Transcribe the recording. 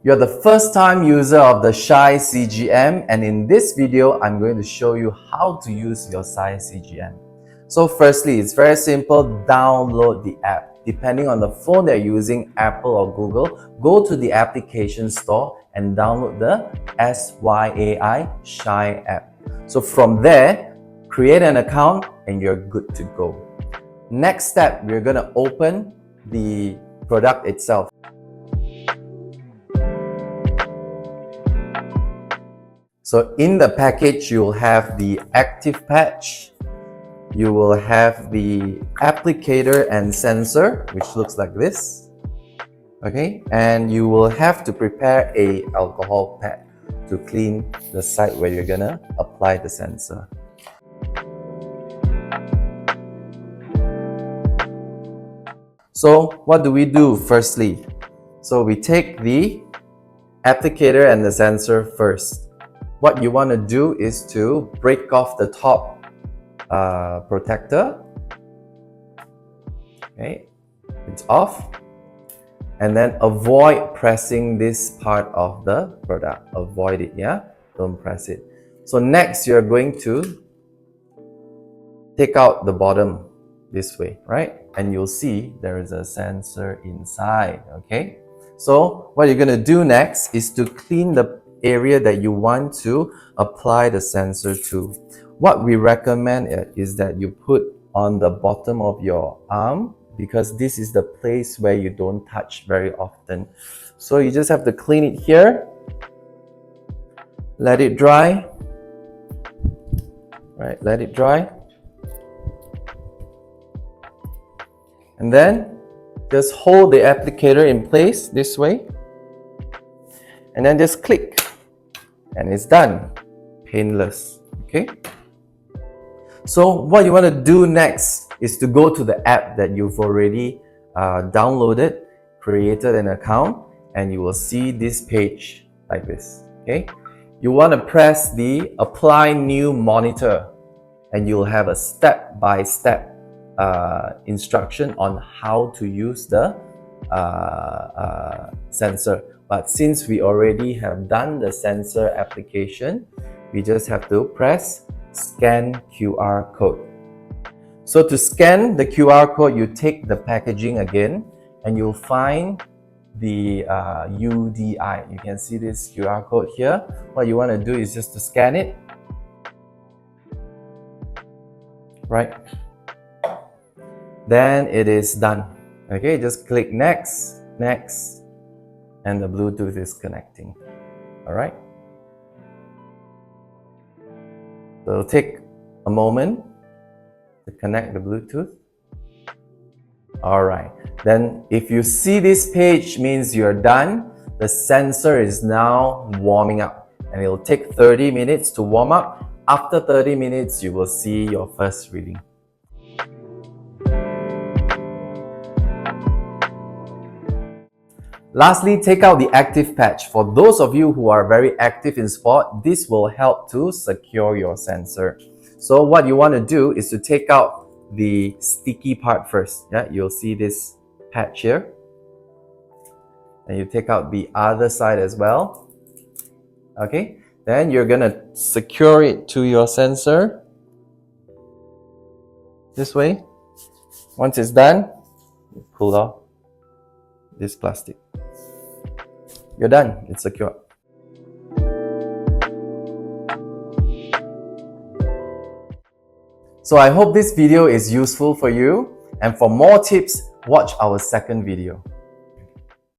You're the first time user of the Syai CGM, and in this video, I'm going to show you how to use your Syai CGM. So firstly, it's very simple. Download the app. Depending on the phone that you're using, Apple or Google, go to the application store and download the Syai Syai app. So from there, create an account and you're good to go. Next step, we're going to open the product itself. So in the package, you'll have the active patch, you will have the applicator and sensor, which looks like this, okay? And you will have to prepare a alcohol pad to clean the site where you're gonna apply the sensor. So what do we do firstly? So we take the applicator and the sensor first. What you want to do is to break off the top protector. Okay, it's off. And then avoid pressing this part of the product. Avoid it, yeah? Don't press it. So next, you're going to take out the bottom this way, right? And you'll see there is a sensor inside, okay? So what you're going to do next is to clean the area that you want to apply the sensor to. What we recommend is that you put on the bottom of your arm, because this is the place where you don't touch very often. So you just have to clean it here, let it dry, right? Let it dry, and then just hold the applicator in place this way, and then just click. And it's done, painless, okay? So what you want to do next is to go to the app that you've already downloaded, created an account, and you will see this page like this, okay? You want to press the Apply New Monitor, and you'll have a step-by-step instruction on how to use the sensor. But since we already have done the sensor application, we just have to press Scan QR code. So to scan the QR code, you take the packaging again and you'll find the UDI. You can see this QR code here. What you want to do is just to scan it, right? Then it is done. Okay, just click next, next, and the Bluetooth is connecting. All right. So take a moment to connect the Bluetooth. All right. Then if you see this page, means you're done. The sensor is now warming up, and it'll take 30 minutes to warm up. After 30 minutes, you will see your first reading. Lastly, take out the active patch. For those of you who are very active in sport, this will help to secure your sensor. So what you want to do is to take out the sticky part first. Yeah, you'll see this patch here. And you take out the other side as well. Okay, then you're gonna secure it to your sensor this way. Once it's done, you pull off this plastic. You're done, it's secure. So I hope this video is useful for you, and for more tips, watch our second video.